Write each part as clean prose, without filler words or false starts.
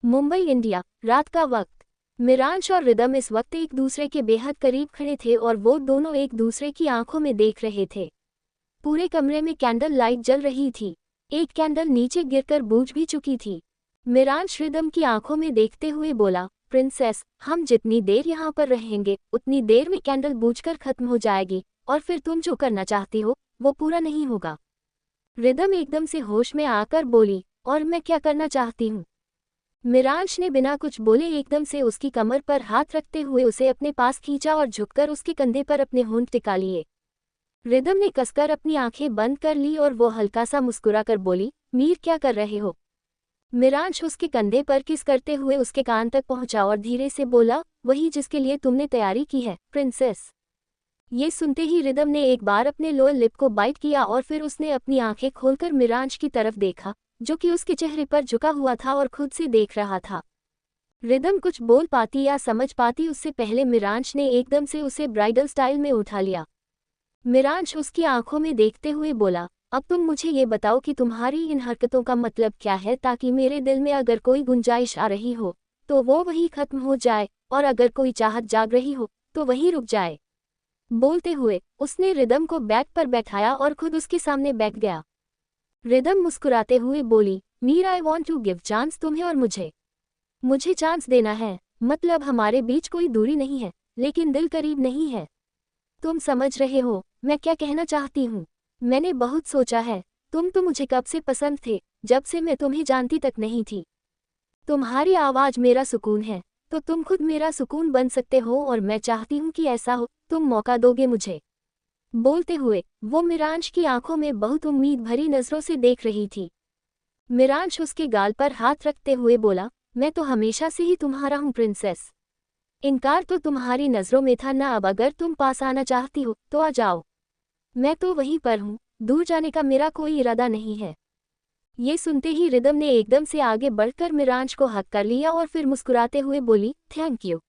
Mumbai India, रात का वक्त। मिरांश और रिदम इस वक्त एक दूसरे के बेहद करीब खड़े थे और वो दोनों एक दूसरे की आंखों में देख रहे थे। पूरे कमरे में कैंडल लाइट जल रही थी। एक कैंडल नीचे गिरकर बुझ भी चुकी थी। मिरांश रिदम की आंखों में देखते हुए बोला, प्रिंसेस, हम जितनी देर यहाँ पर रहेंगे उतनी देर में कैंडल बुझकर खत्म हो जाएगी और फिर तुम जो करना चाहती हो वो पूरा नहीं होगा। रिदम एकदम से होश में आकर बोली, और मैं क्या करना चाहती हूँ? मिरांश ने बिना कुछ बोले एकदम से उसकी कमर पर हाथ रखते हुए उसे अपने पास खींचा और झुककर उसके कंधे पर अपने होंठ टिका लिए। रिदम ने कसकर अपनी आंखें बंद कर ली और वो हल्का सा मुस्कुराकर बोली, मीर क्या कर रहे हो? मिरांश उसके कंधे पर किस करते हुए उसके कान तक पहुंचा और धीरे से बोला, वही जिसके लिए तुमने तैयारी की है, प्रिंसेस। ये सुनते ही रिदम ने एक बार अपने लोअर लिप को बाइट किया और फिर उसने अपनी आंखें खोलकर मिरांश की तरफ देखा, जो कि उसके चेहरे पर झुका हुआ था और खुद से देख रहा था। रिदम कुछ बोल पाती या समझ पाती उससे पहले मिरांश ने एकदम से उसे ब्राइडल स्टाइल में उठा लिया। मिरांश उसकी आंखों में देखते हुए बोला, अब तुम मुझे ये बताओ कि तुम्हारी इन हरकतों का मतलब क्या है, ताकि मेरे दिल में अगर कोई गुंजाइश आ रही हो तो वो वही खत्म हो जाए और अगर कोई चाहत जाग रही हो तो वही रुक जाए। बोलते हुए उसने रिदम को बैग पर बैठाया और खुद उसके सामने बैठ गया। रिदम मुस्कुराते हुए बोली, Meer, I want to give chance तुम्हें और मुझे चांस देना है। मतलब हमारे बीच कोई दूरी नहीं है, लेकिन दिल करीब नहीं है। तुम समझ रहे हो मैं क्या कहना चाहती हूँ? मैंने बहुत सोचा है। तुम तो मुझे कब से पसंद थे, जब से मैं तुम्हें जानती तक नहीं थी। तुम्हारी आवाज़ मेरा सुकून है, तो तुम खुद मेरा सुकून बन सकते हो और मैं चाहती हूँ कि ऐसा हो। तुम मौका दोगे मुझे? बोलते हुए वो मिरांश की आंखों में बहुत उम्मीद भरी नजरों से देख रही थी। मिरांश उसके गाल पर हाथ रखते हुए बोला, मैं तो हमेशा से ही तुम्हारा हूँ प्रिंसेस। इनकार तो तुम्हारी नजरों में था ना, अब अगर तुम पास आना चाहती हो तो आ जाओ। मैं तो वहीं पर हूँ, दूर जाने का मेरा कोई इरादा नहीं है। ये सुनते ही रिदम ने एकदम से आगे बढ़कर मिरांश को हक कर लिया और फिर मुस्कुराते हुए बोली, थैंक यू।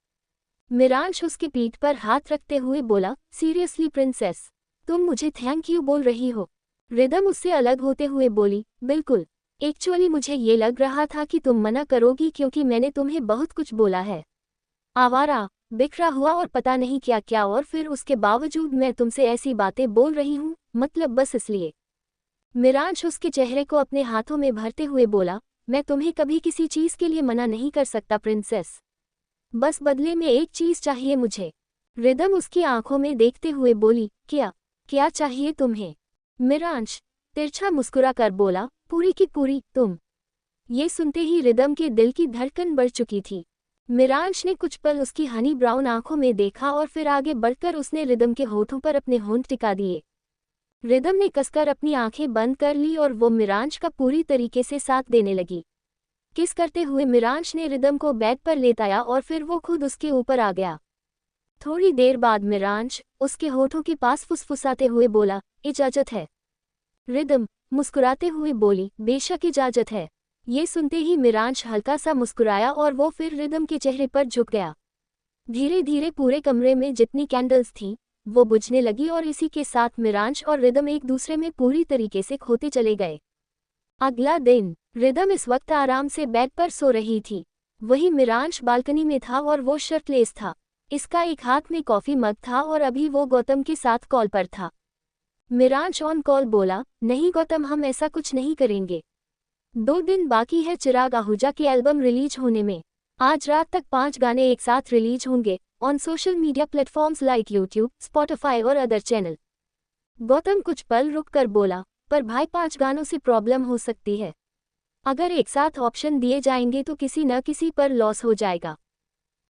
मिरांश उसकी पीठ पर हाथ रखते हुए बोला, सीरियसली प्रिंसेस, तुम मुझे थैंक यू बोल रही हो? रिदम उससे अलग होते हुए बोली, बिल्कुल। एक्चुअली मुझे ये लग रहा था कि तुम मना करोगी क्योंकि मैंने तुम्हें बहुत कुछ बोला है, आवारा, बिखरा हुआ और पता नहीं क्या क्या, और फिर उसके बावजूद मैं तुमसे ऐसी बातें बोल रही हूँ, मतलब बस इसलिए। मिरांश उसके चेहरे को अपने हाथों में भरते हुए बोला, मैं तुम्हें कभी किसी चीज़ के लिए मना नहीं कर सकता प्रिंसेस। बस बदले में एक चीज़ चाहिए मुझे। रिदम उसकी आंखों में देखते हुए बोली, क्या चाहिए तुम्हें? मिरांश तिरछा मुस्कुराकर बोला, पूरी की पूरी तुम। ये सुनते ही रिदम के दिल की धड़कन बढ़ चुकी थी। मिरांश ने कुछ पल उसकी हनी ब्राउन आंखों में देखा और फिर आगे बढ़कर उसने रिदम के होठों पर अपने होंठ टिका दिए। रिदम ने कसकर अपनी आंखें बंद कर ली और वो मिरांश का पूरी तरीके से साथ देने लगी। किस करते हुए मिरांश ने रिदम को बेड पर लेटाया और फिर वो खुद उसके ऊपर आ गया। थोड़ी देर बाद मिरांश उसके होठों के पास फुसफुसाते हुए बोला, इजाजत है? रिदम मुस्कुराते हुए बोली, बेशक इजाजत है। ये सुनते ही मिरांश हल्का सा मुस्कुराया और वो फिर रिदम के चेहरे पर झुक गया। धीरे धीरे पूरे कमरे में जितनी कैंडल्स थीं वो बुझने लगी और इसी के साथ मिरांश और रिदम एक दूसरे में पूरी तरीके से खोते चले गए। अगला दिन रिदम इस वक्त आराम से बेड पर सो रही थी। वही मिरांश बालकनी में था और वो शर्टलेस था। इसका एक हाथ में कॉफी मग था और अभी वो गौतम के साथ कॉल पर था। मिरांश ऑन कॉल बोला, नहीं गौतम, हम ऐसा कुछ नहीं करेंगे। 2 दिन बाकी है चिराग आहूजा की एल्बम रिलीज होने में। आज रात तक 5 गाने एक साथ रिलीज होंगे on social media platforms like YouTube, Spotify और अदर चैनल। गौतम कुछ पल रुक कर बोला, पर भाई 5 गानों से प्रॉब्लम हो सकती है। अगर एक साथ ऑप्शन दिए जाएंगे तो किसी न किसी पर लॉस हो जाएगा।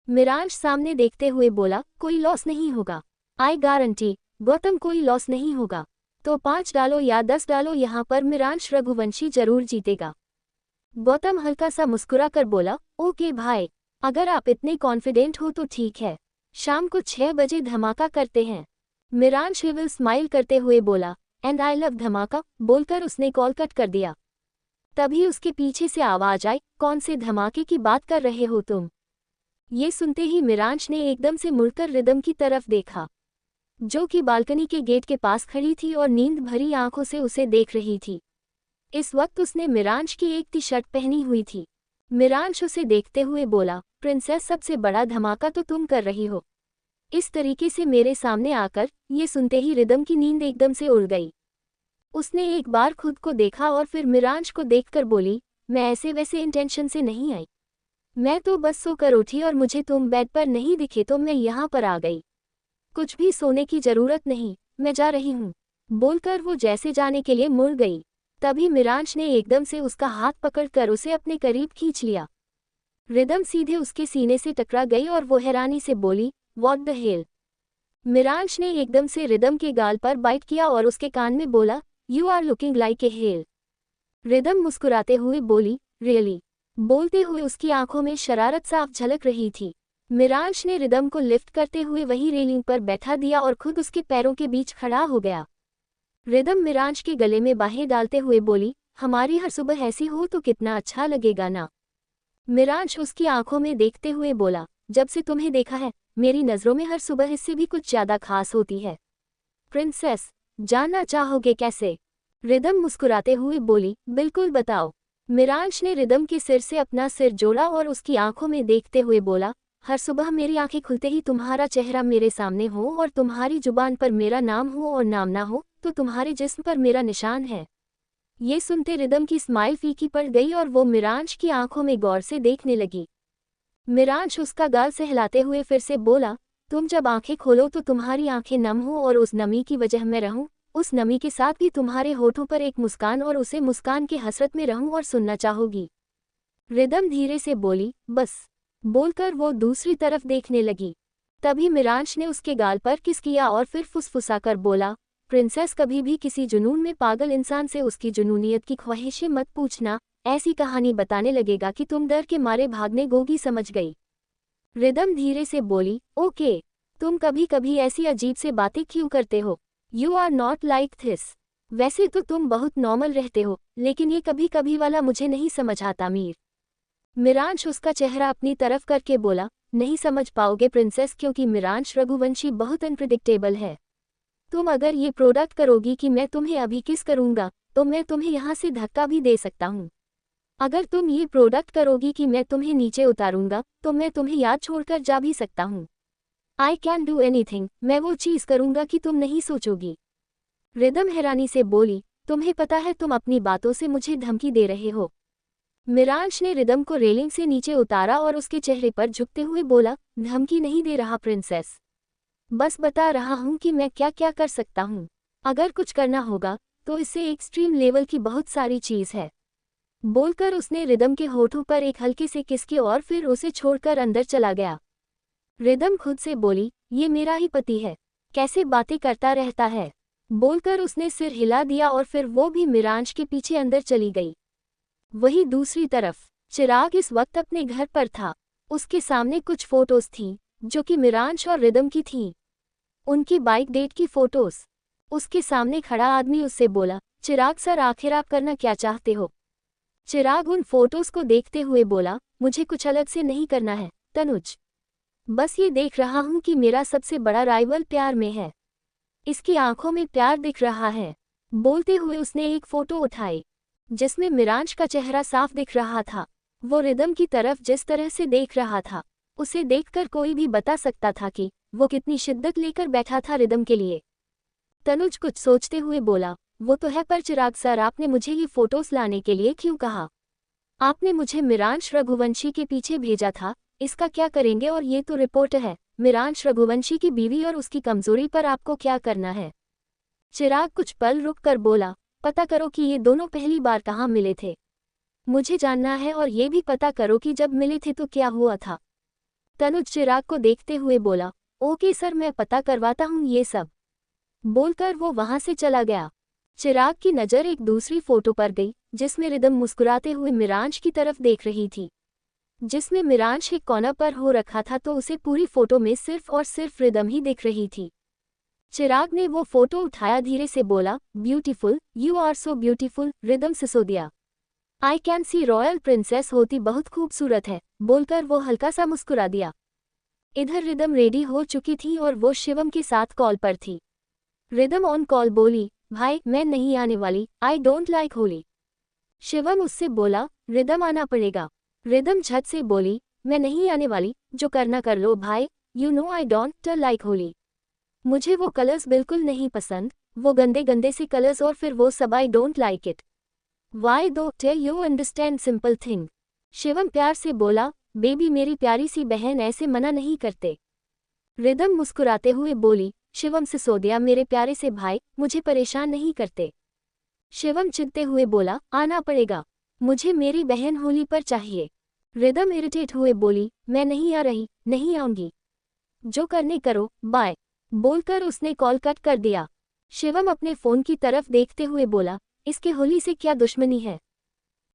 मिरांश सामने देखते हुए बोला, कोई लॉस नहीं होगा, आई गारंटी। गौतम, कोई लॉस नहीं होगा तो 5 डालो या 10 डालो, यहाँ पर मिरांश रघुवंशी जरूर जीतेगा। गौतम हल्का सा मुस्कुरा कर बोला, ओके भाई, अगर आप इतने कॉन्फिडेंट हो तो ठीक है, शाम को 6 बजे धमाका करते हैं। मिरांश विल स्माइल करते हुए बोला, एंड आई लव धमाका। बोलकर उसने कॉल कट कर दिया। तभी उसके पीछे से आवाज आई, कौन से धमाके की बात कर रहे हो तुम? ये सुनते ही मिरांश ने एकदम से मुड़कर रिदम की तरफ देखा, जो कि बालकनी के गेट के पास खड़ी थी और नींद भरी आंखों से उसे देख रही थी। इस वक्त उसने मिरांश की एक टी शर्ट पहनी हुई थी। मिरांश उसे देखते हुए बोला, प्रिंसेस सबसे बड़ा धमाका तो तुम कर रही हो। इस तरीके से मेरे सामने आकर। ये सुनते ही रिदम की नींद एकदम से उड़ गई। उसने एक बार खुद को देखा और फिर मिरांश को देखकर बोली, मैं ऐसे वैसे इंटेंशन से नहीं आई। मैं तो बस सोकर उठी और मुझे तुम बेड पर नहीं दिखे तो मैं यहाँ पर आ गई। कुछ भी सोने की जरूरत नहीं, मैं जा रही हूँ। बोलकर वो जैसे जाने के लिए मुड़ गई। तभी मिरांश ने एकदम से उसका हाथ पकड़कर उसे अपने करीब खींच लिया। रिदम सीधे उसके सीने से टकरा गई और वो हैरानी से बोली, व्हाट द हेल। मिरांश ने एकदम से रिदम के गाल पर बाइट किया और उसके कान में बोला, you are looking like a hell. Rhythm मुस्कुराते हुए बोली, रियली। बोलते हुए उसकी आंखों में शरारत साफ झलक रही थी। मिरांश ने रिदम को लिफ्ट करते हुए वही रेलिंग पर बैठा दिया और खुद उसके पैरों के बीच खड़ा हो गया। रिदम मिरांश के गले में बाहें डालते हुए बोली, हमारी हर सुबह ऐसी हो तो कितना अच्छा लगेगा ना। मिरांश उसकी आंखों में देखते हुए बोला, जब से तुम्हें देखा है मेरी नज़रों में हर सुबह इससे भी कुछ ज्यादा खास होती है। प्रिंसेस, जानना चाहोगे कैसे? रिदम मुस्कुराते हुए बोली, बिल्कुल बताओ। मिरांश ने रिदम के सिर से अपना सिर जोड़ा और उसकी आंखों में देखते हुए बोला, हर सुबह मेरी आंखें खुलते ही तुम्हारा चेहरा मेरे सामने हो और तुम्हारी जुबान पर मेरा नाम हो और नाम ना हो तो तुम्हारे जिस्म पर मेरा निशान है। ये सुनते रिदम की स्माइल फीकी पड़ गई और वो मिरांश की आंखों में गौर से देखने लगी। मिरांश उसका गाल सहलाते हुए फिर से बोला, तुम जब आंखें खोलो तो तुम्हारी आंखें नम हो और उस नमी की वजह मैं रहूं, उस नमी के साथ भी तुम्हारे होठों पर एक मुस्कान और उसे मुस्कान की हसरत में रहूं और सुनना चाहोगी। रिदम धीरे से बोली, बस। बोलकर वो दूसरी तरफ देखने लगी। तभी मिरांश ने उसके गाल पर किस किया और फिर फुसफुसाकर बोला, प्रिंसेस कभी भी किसी जुनून में पागल इंसान से उसकी जुनूनियत की ख्वाहिशें मत पूछना, ऐसी कहानी बताने लगेगा कि तुम डर के मारे भागने गोगी समझ गई। रिदम धीरे से बोली, ओके, तुम कभी कभी ऐसी अजीब से बातें क्यों करते हो? You are not like this. वैसे तो तुम बहुत नॉर्मल रहते हो, लेकिन ये कभी कभी वाला मुझे नहीं समझ आता मीर। मिरांश उसका चेहरा अपनी तरफ करके बोला, नहीं समझ पाओगे प्रिंसेस क्योंकि मिरांश रघुवंशी बहुत अनप्रिडिक्टेबल है। तुम अगर ये प्रोडक्ट करोगी कि मैं तुम्हें अभी किस करूंगा तो मैं तुम्हें यहाँ से धक्का भी दे सकता हूँ। अगर तुम ये प्रोडक्ट करोगी कि मैं तुम्हें नीचे उतारूंगा तो मैं तुम्हें याद छोड़कर जा भी सकता हूँ। आई कैन डू एनीथिंग, मैं वो चीज़ करूंगा कि तुम नहीं सोचोगी। रिदम हैरानी से बोली, तुम्हें पता है तुम अपनी बातों से मुझे धमकी दे रहे हो। मिरांश ने रिदम को रेलिंग से नीचे उतारा और उसके चेहरे पर झुकते हुए बोला, धमकी नहीं दे रहा प्रिंसेस, बस बता रहा हूँ कि मैं क्या क्या कर सकता हूँ। अगर कुछ करना होगा तो इससे एक्सट्रीम लेवल की बहुत सारी चीज़ है। बोलकर उसने रिदम के होठों पर एक हल्के से किस की और फिर उसे छोड़कर अंदर चला गया। रिदम खुद से बोली, ये मेरा ही पति है, कैसे बातें करता रहता है। बोलकर उसने सिर हिला दिया और फिर वो भी मिरांश के पीछे अंदर चली गई। वहीं दूसरी तरफ चिराग इस वक्त अपने घर पर था। उसके सामने कुछ फोटोज थीं जो कि मिरांश और रिदम की थीं। उनकी बाइक डेट की फोटोज। उसके सामने खड़ा आदमी उससे बोला, चिराग सर आखिर आप करना क्या चाहते हो? चिराग उन फोटोज को देखते हुए बोला, मुझे कुछ अलग से नहीं करना है तनुज, बस ये देख रहा हूँ कि मेरा सबसे बड़ा राइवल प्यार में है। इसकी आंखों में प्यार दिख रहा है। बोलते हुए उसने एक फोटो उठाई जिसमें मिरांश का चेहरा साफ दिख रहा था। वो रिदम की तरफ जिस तरह से देख रहा था उसे देखकर कोई भी बता सकता था कि वो कितनी शिद्दत लेकर बैठा था रिदम के लिए। तनुज कुछ सोचते हुए बोला, वो तो है पर चिराग सर आपने मुझे ये फोटोज लाने के लिए क्यों कहा? आपने मुझे मिरांश रघुवंशी के पीछे भेजा था, इसका क्या करेंगे? और ये तो रिपोर्ट है मिरांश रघुवंशी की बीवी और उसकी कमजोरी पर आपको क्या करना है? चिराग कुछ पल रुक कर बोला, पता करो कि ये दोनों पहली बार कहाँ मिले थे। मुझे जानना है और ये भी पता करो कि जब मिले थे तो क्या हुआ था। तनुज चिराग को देखते हुए बोला, ओके सर मैं पता करवाता हूँ ये सब। बोलकर वो वहां से चला गया। चिराग की नज़र एक दूसरी फोटो पर गई जिसमें रिदम मुस्कुराते हुए मिरांश की तरफ देख रही थी। जिसमें मिरांश एक कोना पर हो रखा था तो उसे पूरी फोटो में सिर्फ और सिर्फ रिदम ही दिख रही थी। चिराग ने वो फोटो उठाया, धीरे से बोला, beautiful, you are so beautiful. Rhythm Sisodia, I can see royal princess होती बहुत खूबसूरत है। बोलकर वो हल्का सा मुस्कुरा दिया। इधर रिदम रेडी हो चुकी थी और वो शिवम के साथ कॉल पर थी। रिदम ऑन कॉल बोली, भाई मैं नहीं आने वाली, आई डोंट लाइक होली। शिवम उससे बोला, रिदम आना पड़ेगा। रिदम झट से बोली, मैं नहीं आने वाली, जो करना कर लो भाई, you know I don't like holy. मुझे वो कलर्स बिल्कुल नहीं पसंद, वो गंदे गंदे से कलर्स और फिर वो सब, I don't like it. Why though tell you understand simple thing. Shivam प्यार से बोला, बेबी मेरी प्यारी सी बहन ऐसे मना नहीं करते। रिदम मुस्कुराते हुए बोली, शिवम सिसोदिया मेरे प्यारे से भाई, मुझे परेशान नहीं करते। शिवम चिढ़ते हुए बोला, आना पड़ेगा, मुझे मेरी बहन होली पर चाहिए। रिदम इरिटेट हुए बोली, मैं नहीं आ रही, नहीं आऊंगी, जो करने करो, बाय। बोलकर उसने कॉल कट कर दिया। शिवम अपने फोन की तरफ देखते हुए बोला, इसके होली से क्या दुश्मनी है।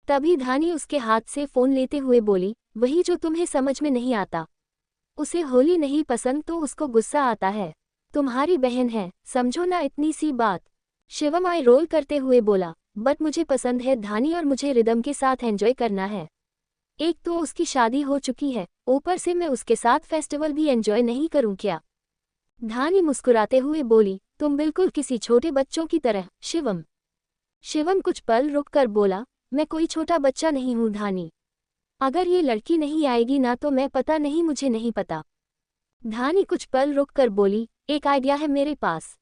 तभी धानी उसके हाथ से फोन लेते हुए बोली, वही जो तुम्हें समझ में नहीं आता। उसे होली नहीं पसंद तो उसको गुस्सा आता है। तुम्हारी बहन है, समझो ना इतनी सी बात। शिवम आई रोल करते हुए बोला, बट मुझे पसंद है धानी और मुझे रिदम के साथ एंजॉय करना है। एक तो उसकी शादी हो चुकी है, ऊपर से मैं उसके साथ फेस्टिवल भी एंजॉय नहीं करूं क्या। धानी मुस्कुराते हुए बोली, तुम बिल्कुल किसी छोटे बच्चों की तरह। शिवम कुछ पल रुक कर बोला, मैं कोई छोटा बच्चा नहीं हूं धानी। अगर ये लड़की नहीं आएगी ना तो मैं पता नहीं, मुझे नहीं पता। धानी कुछ पल रुक कर बोली, एक आइडिया है मेरे पास।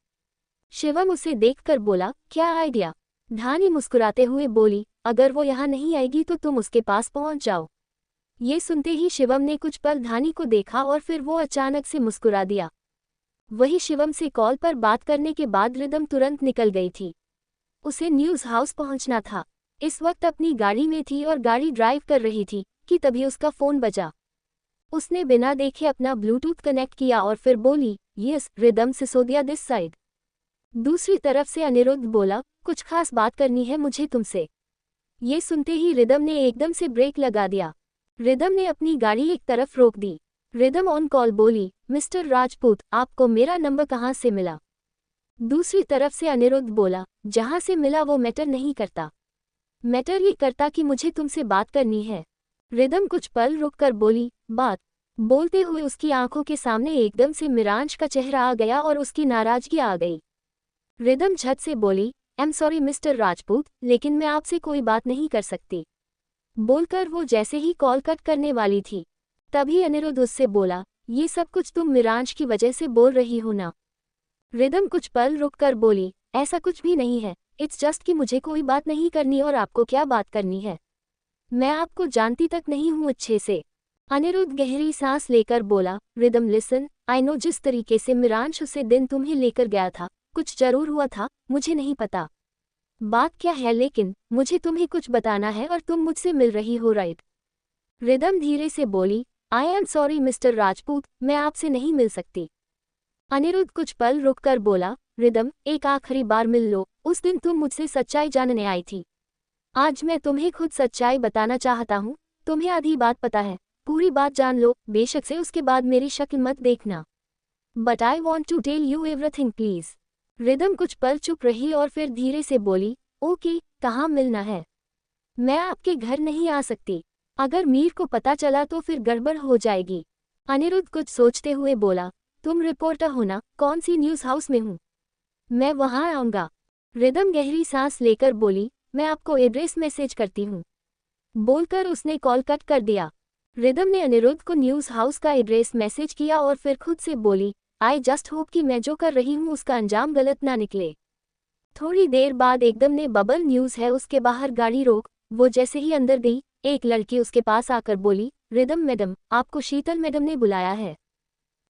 शिवम उसे देखकर बोला, क्या आइडिया। धानी मुस्कुराते हुए बोली, अगर वो यहाँ नहीं आएगी तो तुम उसके पास पहुंच जाओ। ये सुनते ही शिवम ने कुछ पल धानी को देखा और फिर वो अचानक से मुस्कुरा दिया। वही शिवम से कॉल पर बात करने के बाद रिदम तुरंत निकल गई थी। उसे न्यूज़ हाउस पहुंचना था। इस वक्त अपनी गाड़ी में थी और गाड़ी ड्राइव कर रही थी कि तभी उसका फोन बजा। उसने बिना देखे अपना ब्लूटूथ कनेक्ट किया और फिर बोली, yes rhythm Sisodia this side. दूसरी तरफ से अनिरुद्ध बोला, कुछ खास बात करनी है मुझे तुमसे। ये सुनते ही रिदम ने एकदम से ब्रेक लगा दिया। रिदम ने अपनी गाड़ी एक तरफ रोक दी। रिदम ऑन कॉल बोली, मिस्टर राजपूत आपको मेरा नंबर कहाँ से मिला। दूसरी तरफ से अनिरुद्ध बोला, जहाँ से मिला वो मैटर नहीं करता, मैटर ये करता कि मुझे तुमसे बात करनी है। रिदम कुछ पल रुककर बोली, बात। बोलते हुए उसकी आंखों के सामने एकदम से मिरांश का चेहरा आ गया और उसकी नाराजगी आ गई। रिदम झट से बोली, I am sorry mister Rajput, लेकिन मैं आपसे कोई बात नहीं कर सकती। बोलकर वो जैसे ही कॉल कट करने वाली थी, तभी अनिरुद्ध उससे बोला, ये सब कुछ तुम मिरांश की वजह से बोल रही हो ना। रिदम कुछ पल रुककर बोली, ऐसा कुछ भी नहीं है, इट्स जस्ट कि मुझे कोई बात नहीं करनी और आपको क्या बात करनी है, मैं आपको जानती तक नहीं हूँ अच्छे से। अनिरुद्ध गहरी सांस लेकर बोला, रिदम लिसन, आई नो जिस तरीके से मिरांश उसे दिन तुम्हें लेकर गया था, कुछ जरूर हुआ था, मुझे नहीं पता बात क्या है, लेकिन मुझे तुम्हें कुछ बताना है और तुम मुझसे मिल रही हो राइट। रिदम धीरे से बोली, I am sorry mister Rajput, मैं आपसे नहीं मिल सकती। अनिरुद्ध कुछ पल रुककर बोला, रिदम एक आखिरी बार मिल लो, उस दिन तुम मुझसे सच्चाई जानने आई थी, आज मैं तुम्हें खुद सच्चाई बताना चाहता हूँ। तुम्हें आधी बात पता है, पूरी बात जान लो, बेशक से उसके बाद मेरी शक्ल मत देखना, but I want to tell you everything please. Rhythm कुछ पल चुप रही और फिर धीरे से बोली, ओके, कहाँ मिलना है। मैं आपके घर नहीं आ सकती, अगर मीर को पता चला तो फिर गड़बड़ हो जाएगी। अनिरुद्ध कुछ सोचते हुए बोला, तुम रिपोर्टर हो ना, कौन सी न्यूज़ हाउस में हूँ, मैं वहाँ आऊँगा। रिदम गहरी सांस लेकर बोली, मैं आपको एड्रेस मैसेज करती हूँ। बोलकर उसने कॉल कट कर दिया। रिदम ने अनिरुद्ध को न्यूज़ हाउस का एड्रेस मैसेज किया और फिर खुद से बोली, आई जस्ट होप कि मैं जो कर रही हूँ उसका अंजाम गलत ना निकले। थोड़ी देर बाद एकदम ने बबल न्यूज़ है उसके बाहर गाड़ी रोक, वो जैसे ही अंदर गई, एक लड़की उसके पास आकर बोली, रिदम मैडम, आपको शीतल मैडम ने बुलाया है।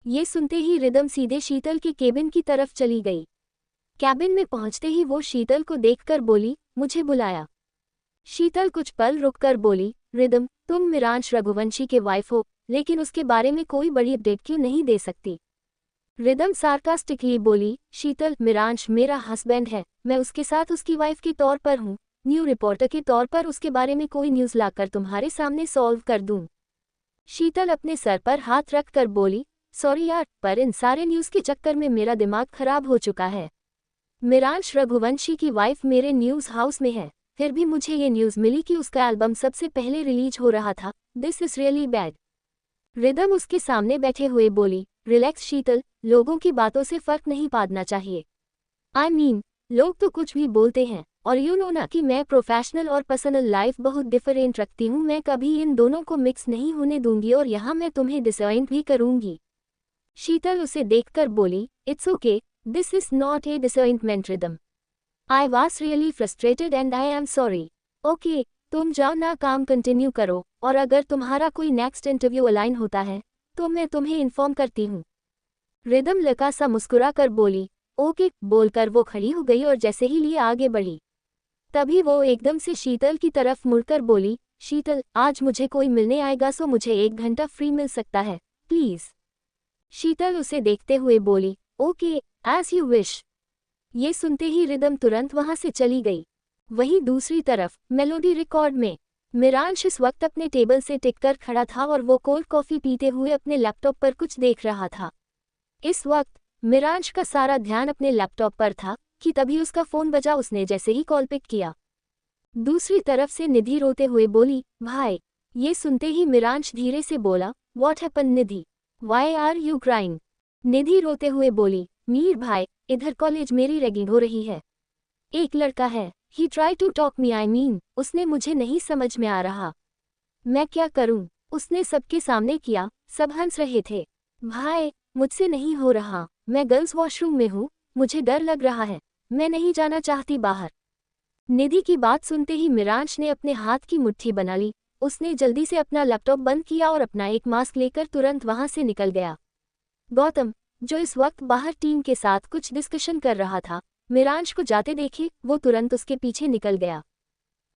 ये सुनते ही रिदम सीधे शीतल की केबिन की तरफ चली गई। कैबिन में पहुंचते ही वो शीतल को देखकर बोली, मुझे बुलाया। शीतल कुछ पल रुककर बोली, रिदम तुम मिरांश रघुवंशी के वाइफ हो, लेकिन उसके बारे में कोई बड़ी अपडेट क्यों नहीं दे सकती। रिदम सार्कास्टिकली बोली, शीतल मिरांश मेरा हस्बैंड है, मैं उसके साथ उसकी वाइफ के तौर पर हूँ, न्यू रिपोर्टर के तौर पर उसके बारे में कोई न्यूज़ लाकर तुम्हारे सामने सॉल्व कर दूँ। शीतल अपने सर पर हाथ रख कर बोली, सॉरी यार, पर इन सारे न्यूज़ के चक्कर में मेरा दिमाग खराब हो चुका है। मिरांश रघुवंशी की वाइफ मेरे न्यूज़ हाउस में है, फिर भी मुझे ये न्यूज़ मिली कि उसका एल्बम सबसे पहले रिलीज हो रहा था, this is really bad. Rhythm उसके सामने बैठे हुए बोली, रिलैक्स शीतल, लोगों की बातों से फर्क नहीं पाना चाहिए। आई मीन, लोग तो कुछ भी बोलते हैं, और यू नो ना कि मैं प्रोफेशनल और पर्सनल लाइफ बहुत डिफरेंट रखती हूँ, मैं कभी इन दोनों को मिक्स नहीं होने दूंगी और यहाँ मैं तुम्हें डिसअपॉइंट भी करूंगी। शीतल उसे देखकर बोली, it's okay, this is not a disappointment rhythm. I was really frustrated and I am sorry. Okay, तुम जाओ ना, काम कंटिन्यू करो, और अगर तुम्हारा कोई नेक्स्ट इंटरव्यू अलाइन होता है तो मैं तुम्हें इन्फॉर्म करती हूँ। रिदम लका सा मुस्कुरा कर बोली, ओके बोलकर वो खड़ी हो गई और जैसे ही लिए आगे बढ़ी, तभी वो एकदम से शीतल की तरफ मुड़कर बोली, शीतल आज मुझे कोई मिलने आएगा सो मुझे 1 घंटा फ्री मिल सकता है प्लीज। शीतल उसे देखते हुए बोली, ओके एज यू विश। ये सुनते ही रिदम तुरंत वहां से चली गई। वहीं दूसरी तरफ मेलोडी रिकॉर्ड में मिरांश इस वक्त अपने टेबल से टिककर खड़ा था और वो कोल्ड कॉफी पीते हुए अपने लैपटॉप पर कुछ देख रहा था। इस वक्त मिरांश का सारा ध्यान अपने लैपटॉप पर था कि तभी उसका फोन बजा। उसने जैसे ही कॉल पिक किया, दूसरी तरफ से निधि रोते हुए बोली, भाई। ये सुनते ही मिरांश धीरे से बोला, what happen Nidhi, why are you crying. Nidhi रोते हुए बोली, मीर भाई इधर कॉलेज मेरी रैगिंग हो रही है। एक लड़का है, he try to talk me, I mean उसने मुझे नहीं समझ में आ रहा, मैं क्या करूं। उसने सबके सामने किया, सब हंस रहे थे। भाई मुझसे नहीं हो रहा, मैं गर्ल्स वॉशरूम में हूँ, मुझे डर लग रहा है, मैं नहीं जाना चाहती बाहर। निधि की बात सुनते ही मिरांश ने अपने हाथ की मुट्ठी बना ली। उसने जल्दी से अपना लैपटॉप बंद किया और अपना एक मास्क लेकर तुरंत वहां से निकल गया। गौतम, जो इस वक्त बाहर टीम के साथ कुछ डिस्कशन कर रहा था, मिरांश को जाते देखे वो तुरंत उसके पीछे निकल गया।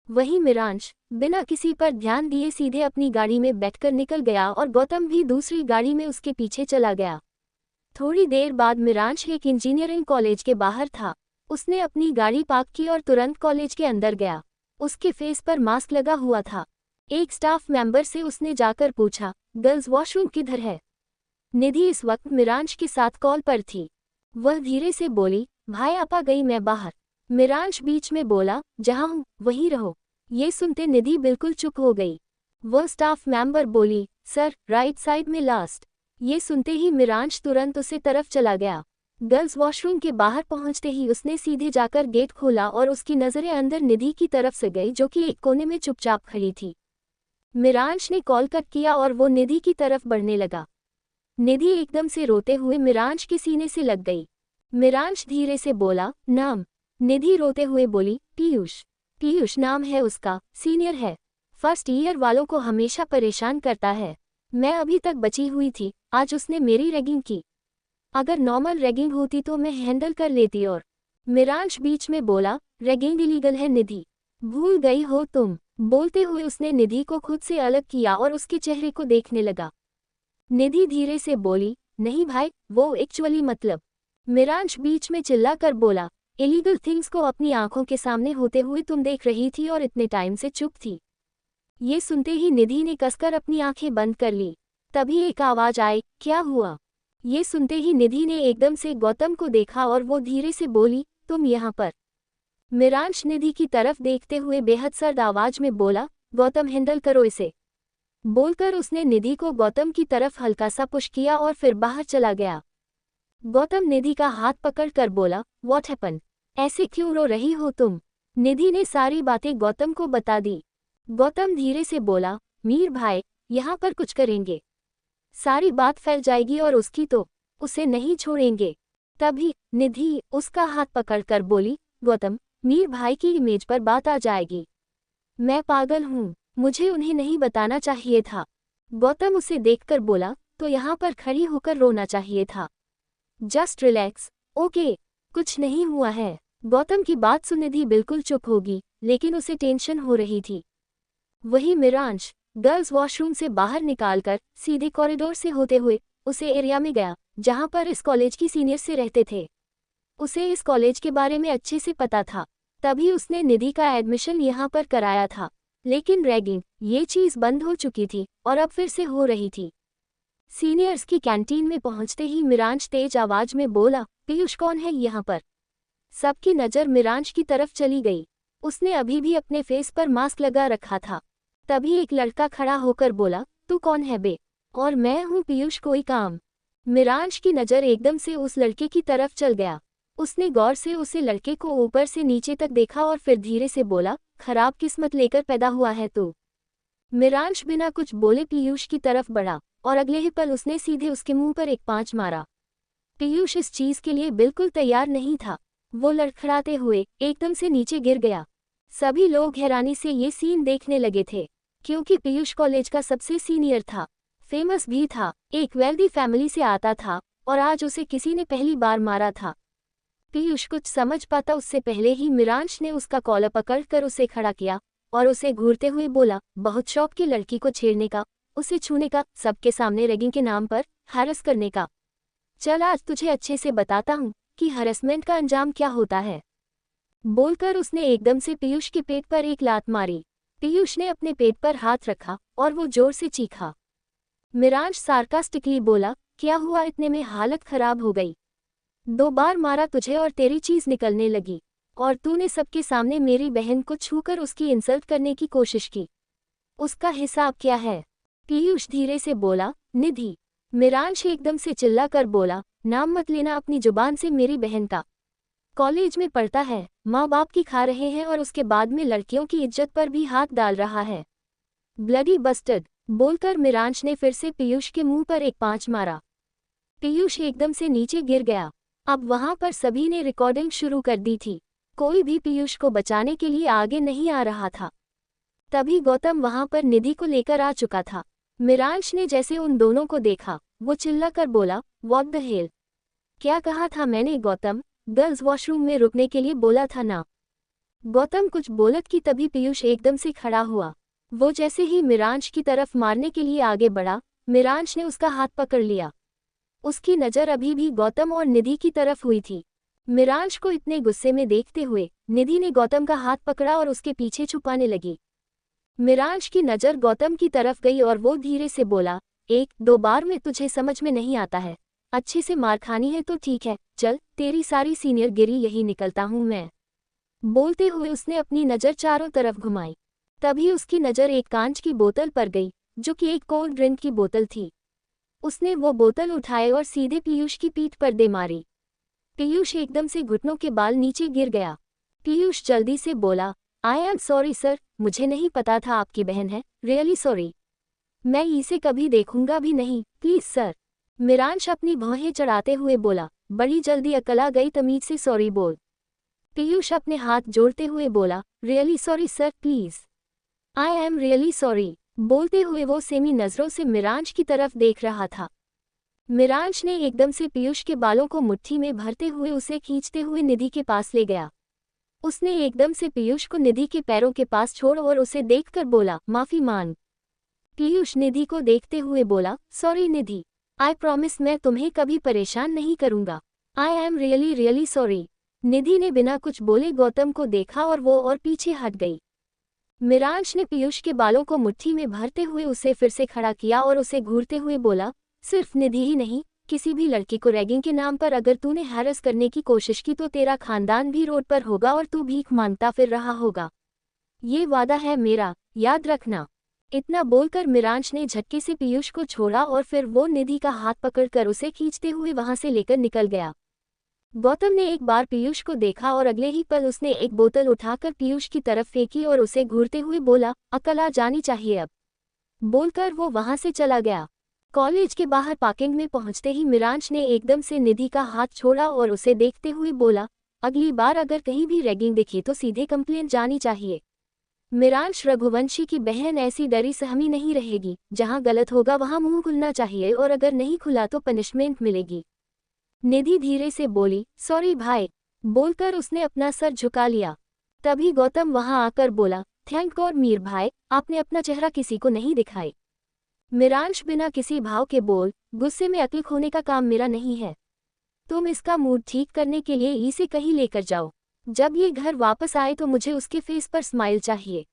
वहीं मिरांश बिना किसी पर ध्यान दिए सीधे अपनी गाड़ी में बैठकर निकल गया और गौतम भी दूसरी गाड़ी में उसके पीछे चला गया। थोड़ी देर बाद मिरांश एक इंजीनियरिंग कॉलेज के बाहर था। उसने अपनी गाड़ी पार्क की और तुरंत कॉलेज के अंदर गया। उसके फेस पर मास्क लगा हुआ था। एक स्टाफ मेंबर से उसने जाकर पूछा, गर्ल्स वॉशरूम किधर है। निधि इस वक्त मिरांश के साथ कॉल पर थी। वह धीरे से बोली, भाई आपा गई मैं बाहर। मिरांश बीच में बोला, जहां हूं वहीं रहो। ये सुनते निधि बिल्कुल चुप हो गई। वह स्टाफ मेंबर बोली, सर राइट साइड में लास्ट। ये सुनते ही मिरांश तुरंत उसे तरफ चला गया। गर्ल्स वॉशरूम के बाहर पहुंचते ही उसने सीधे जाकर गेट खोला और उसकी नजरें अंदर निधि की तरफ से गई, जो कि एक कोने में चुपचाप खड़ी थी। मिरांश ने कॉल कट किया और वो निधि की तरफ बढ़ने लगा। निधि एकदम से रोते हुए मिरांश के सीने से लग गई। मिरांश धीरे से बोला, नाम। निधि रोते हुए बोली, पीयूष। पीयूष नाम है उसका, सीनियर है, फर्स्ट ईयर वालों को हमेशा परेशान करता है। मैं अभी तक बची हुई थी, आज उसने मेरी रैगिंग की। अगर नॉर्मल रैगिंग होती तो मैं हैंडल कर लेती। और मिरांश बीच में बोला, रैगिंग इलीगल है निधि, भूल गई हो तुम। बोलते हुए उसने निधि को खुद से अलग किया और उसके चेहरे को देखने लगा। निधि धीरे से बोली, नहीं भाई वो एक्चुअली मतलब। मिरांश बीच में चिल्लाकर बोला, इलीगल थिंग्स को अपनी आंखों के सामने होते हुए तुम देख रही थी और इतने टाइम से चुप थी। ये सुनते ही निधि ने कसकर अपनी आंखें बंद कर ली। तभी एक आवाज आई, क्या हुआ। ये सुनते ही निधि ने एकदम से गौतम को देखा और वो धीरे से बोली, तुम यहाँ पर। मिरांश निधि की तरफ देखते हुए बेहद सर्द आवाज में बोला, गौतम हैंडल करो इसे। बोलकर उसने निधि को गौतम की तरफ हल्का सा पुश किया और फिर बाहर चला गया। गौतम निधि का हाथ पकड़कर बोला, व्हाट हैपन, ऐसे क्यों रो रही हो तुम। निधि ने सारी बातें गौतम को बता दी। गौतम धीरे से बोला, मीर भाई यहाँ पर कुछ करेंगे, सारी बात फैल जाएगी और उसकी तो उसे नहीं छोड़ेंगे। तभी निधि उसका हाथ पकड़कर बोली, गौतम मीर भाई की इमेज पर बात आ जाएगी। मैं पागल हूँ, मुझे उन्हें नहीं बताना चाहिए था। गौतम उसे देखकर बोला, तो यहाँ पर खड़ी होकर रोना चाहिए था। जस्ट रिलैक्स, ओके, कुछ नहीं हुआ है। गौतम की बात सुन निधि बिल्कुल चुप होगी, लेकिन उसे टेंशन हो रही थी। वही मिरांश गर्ल्स वॉशरूम से बाहर निकालकर सीधे कॉरिडोर से होते हुए उसे एरिया में गया जहां पर इस कॉलेज की सीनियर से रहते थे। उसे इस कॉलेज के बारे में अच्छे से पता था, तभी उसने निधि का एडमिशन यहां पर कराया था। लेकिन रैगिंग ये चीज बंद हो चुकी थी और अब फिर से हो रही थी। सीनियर्स की कैंटीन में पहुंचते ही मिरांश तेज आवाज में बोला, पीयूष कौन है यहाँ पर। सबकी नज़र मिरांश की तरफ चली गई। उसने अभी भी अपने फेस पर मास्क लगा रखा था। तभी एक लड़का खड़ा होकर बोला, तू कौन है बे। और मैं हूँ पीयूष, कोई काम। मिरांश की नज़र एकदम से उस लड़के की तरफ चल गया। उसने गौर से उसे लड़के को ऊपर से नीचे तक देखा और फिर धीरे से बोला, खराब किस्मत लेकर पैदा हुआ है तू। मिरांश बिना कुछ बोले पीयूष की तरफ बढ़ा और अगले ही पल उसने सीधे उसके मुंह पर एक पांच मारा। पीयूष इस चीज के लिए बिल्कुल तैयार नहीं था। वो लड़खड़ाते हुए एकदम से नीचे गिर गया। सभी लोग हैरानी से ये सीन देखने लगे थे, क्योंकि पीयूष कॉलेज का सबसे सीनियर था, फेमस भी था, एक वेल्दी फैमिली से आता था और आज उसे किसी ने पहली बार मारा था। पीयूष कुछ समझ पाता उससे पहले ही मिरांश ने उसका कॉलर पकड़कर उसे खड़ा किया और उसे घूरते हुए बोला, बहुत शौक की लड़की को छेड़ने का, उसे छूने का, सबके सामने रैगिंग के नाम पर हैरस करने का। चल आज तुझे अच्छे से बताता हूँ कि हैरेसमेंट का अंजाम क्या होता है। बोलकर उसने एकदम से पीयूष के पेट पर एक लात मारी। पीयूष ने अपने पेट पर हाथ रखा और वो जोर से चीखा। मिरांश सार्कास्टिकली बोला, क्या हुआ, इतने में हालत खराब हो गई। 2 बार मारा तुझे और तेरी चीज निकलने लगी, और तूने सबके सामने मेरी बहन को छूकर उसकी इंसल्ट करने की कोशिश की। उसका हिसाब क्या है? पीयूष धीरे से बोला, निधि। मिरांश एकदम से चिल्लाकर बोला, नाम मत लेना अपनी जुबान से मेरी बहन का। कॉलेज में पढ़ता है, माँ बाप की खा रहे हैं और उसके बाद में लड़कियों की इज्जत पर भी हाथ डाल रहा है। Bloody bustard. बोलकर मिरांश ने फिर से पीयूष के मुंह पर एक पांच मारा। पीयूष एकदम से नीचे गिर गया। अब वहां पर सभी ने रिकॉर्डिंग शुरू कर दी थी। कोई भी पीयूष को बचाने के लिए आगे नहीं आ रहा था। तभी गौतम वहां पर निधि को लेकर आ चुका था। मिरांश ने जैसे उन दोनों को देखा, वो चिल्लाकर बोला, व्हाट द हेल? क्या कहा था मैंने गौतम? गर्ल्स वॉशरूम में रुकने के लिए बोला था ना। गौतम कुछ बोलत कि तभी पीयूष एकदम से खड़ा हुआ। वो जैसे ही मिरांश की तरफ मारने के लिए आगे बढ़ा, मिरांश ने उसका हाथ पकड़ लिया। उसकी नज़र अभी भी गौतम और निधि की तरफ हुई थी। मिरांश को इतने गुस्से में देखते हुए निधि ने गौतम का हाथ पकड़ा और उसके पीछे छुपाने लगी। मिरांश की नज़र गौतम की तरफ गई और वो धीरे से बोला, 1-2 बार में तुझे समझ में नहीं आता है, अच्छे से मार खानी है तो ठीक है, चल तेरी सारी सीनियर गिरी यही निकलता हूँ मैं। बोलते हुए उसने अपनी नज़र चारों तरफ घुमाई। तभी उसकी नज़र एक कांच की बोतल पर गई, जो कि एक कोल्ड ड्रिंक की बोतल थी। उसने वो बोतल उठाई और सीधे पीयूष की पीठ पर दे मारी। पीयूष एकदम से घुटनों के बाल नीचे गिर गया। पीयूष जल्दी से बोला, आई एम सॉरी सर, मुझे नहीं पता था आपकी बहन है, रियली सॉरी। मैं इसे कभी देखूंगा भी नहीं, प्लीज सर। मिरांश अपनी भौहें चढ़ाते हुए बोला, बड़ी जल्दी अकल आ गई, तमीज से सॉरी बोल। पीयूष अपने हाथ जोड़ते हुए बोला, really sorry sir, please. I am really sorry. बोलते हुए वो सेमी नजरों से मिरांश की तरफ देख रहा था। मिरांश ने एकदम से पीयूष के बालों को मुट्ठी में भरते हुए उसे खींचते हुए निधि के पास ले गया। उसने एकदम से पीयूष को निधि के पैरों के पास छोड़ और उसे देखकर बोला, माफी मांग। पीयूष निधि को देखते हुए बोला, सॉरी निधि, आई प्रॉमिस मैं तुम्हें कभी परेशान नहीं करूंगा। I am really really sorry. Nidhi ने बिना कुछ बोले गौतम को देखा और वो और पीछे हट गई। मिरांश ने पीयूष के बालों को मुट्ठी में भरते हुए उसे फिर से खड़ा किया और उसे घूरते हुए बोला, सिर्फ निधि ही नहीं, किसी भी लड़की को रैगिंग के नाम पर अगर तूने हैरस करने की कोशिश की तो तेरा खानदान भी रोड पर होगा और तू भीख मांगता फिर रहा होगा। ये वादा है मेरा, याद रखना। इतना बोलकर मिरांश ने झटके से पीयूष को छोड़ा और फिर वो निधि का हाथ पकड़कर उसे खींचते हुए वहां से लेकर निकल गया। गौतम ने एक बार पीयूष को देखा और अगले ही पल उसने एक बोतल उठाकर पीयूष की तरफ फेंकी और उसे घूरते हुए बोला, अकल आ जानी चाहिए अब। बोलकर वो वहां से चला गया। कॉलेज के बाहर पार्किंग में पहुंचते ही मिरांश ने एकदम से निधि का हाथ छोड़ा और उसे देखते हुए बोला, अगली बार अगर कहीं भी रैगिंग दिखी तो सीधे कंप्लेंट जानी चाहिए। मिरांश रघुवंशी की बहन ऐसी डरी सहमी नहीं रहेगी, जहां गलत होगा वहां मुंह खुलना चाहिए और अगर नहीं खुला तो पनिशमेंट मिलेगी। निधि धीरे से बोली, सॉरी भाई। बोलकर उसने अपना सर झुका लिया। तभी गौतम वहां आकर बोला, थैंक गॉड मीर भाई, आपने अपना चेहरा किसी को नहीं दिखाई। मिरांश बिना किसी भाव के बोल, गुस्से में अकल खोने का काम मेरा नहीं है। तुम इसका मूड ठीक करने के लिए इसे कहीं लेकर जाओ। जब ये घर वापस आए तो मुझे उसके फेस पर स्माइल चाहिए।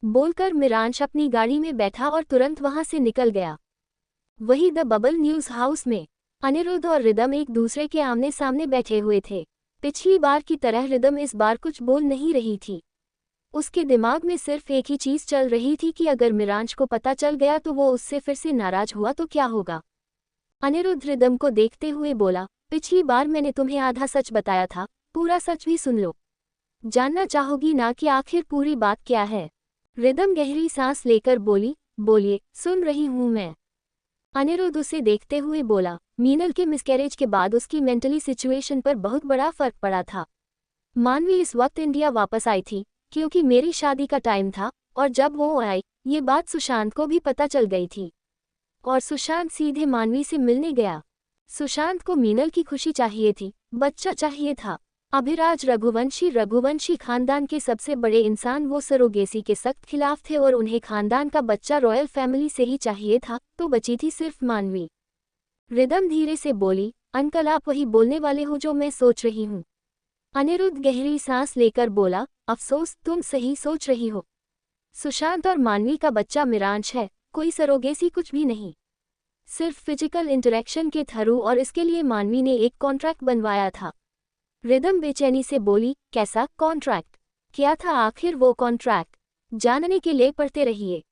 बोलकर मिरांश अपनी गाड़ी में बैठा और तुरंत वहां से निकल गया। वही द बबल न्यूज हाउस में अनिरुद्ध और रिदम एक दूसरे के आमने सामने बैठे हुए थे। पिछली बार की तरह रिदम इस बार कुछ बोल नहीं रही थी। उसके दिमाग में सिर्फ एक ही चीज चल रही थी कि अगर मिरांश को पता चल गया तो वो उससे फिर से नाराज हुआ तो क्या होगा। अनिरुद्ध रिदम को देखते हुए बोला, पिछली बार मैंने तुम्हें आधा सच बताया था, पूरा सच भी सुन लो। जानना चाहोगी ना कि आखिर पूरी बात क्या है? रिदम गहरी सांस लेकर बोली, बोलिए, सुन रही हूं मैं। अनिरुद्ध उसे देखते हुए बोला, मीनल के मिसकैरेज के बाद उसकी मेंटली सिचुएशन पर बहुत बड़ा फर्क पड़ा था। मानवी इस वक्त इंडिया वापस आई थी, क्योंकि मेरी शादी का टाइम था, और जब वो आई, ये बात सुशांत को भी पता चल गई थी। और सुशांत सीधे मानवी से मिलने गया। सुशांत को मीनल की खुशी चाहिए थी, बच्चा चाहिए था। अभिराज रघुवंशी खानदान के सबसे बड़े इंसान वो सरोगेसी के सख्त खिलाफ थे और उन्हें खानदान का बच्चा रॉयल फैमिली से ही चाहिए था, तो बची थी सिर्फ मानवी। रिदम धीरे से बोली, अंकल आप वही बोलने वाले हो जो मैं सोच रही हूँ। अनिरुद्ध गहरी सांस लेकर बोला, अफसोस तुम सही सोच रही हो। सुशांत और मानवी का बच्चा मिरांश है, कोई सरोगेसी कुछ भी नहीं, सिर्फ फिजिकल इंटरेक्शन के थ्रू, और इसके लिए मानवी ने एक कॉन्ट्रैक्ट बनवाया था। रिदम बेचैनी से बोली, कैसा कॉन्ट्रैक्ट? क्या था आखिर वो कॉन्ट्रैक्ट? जानने के लिए पढ़ते रहिए।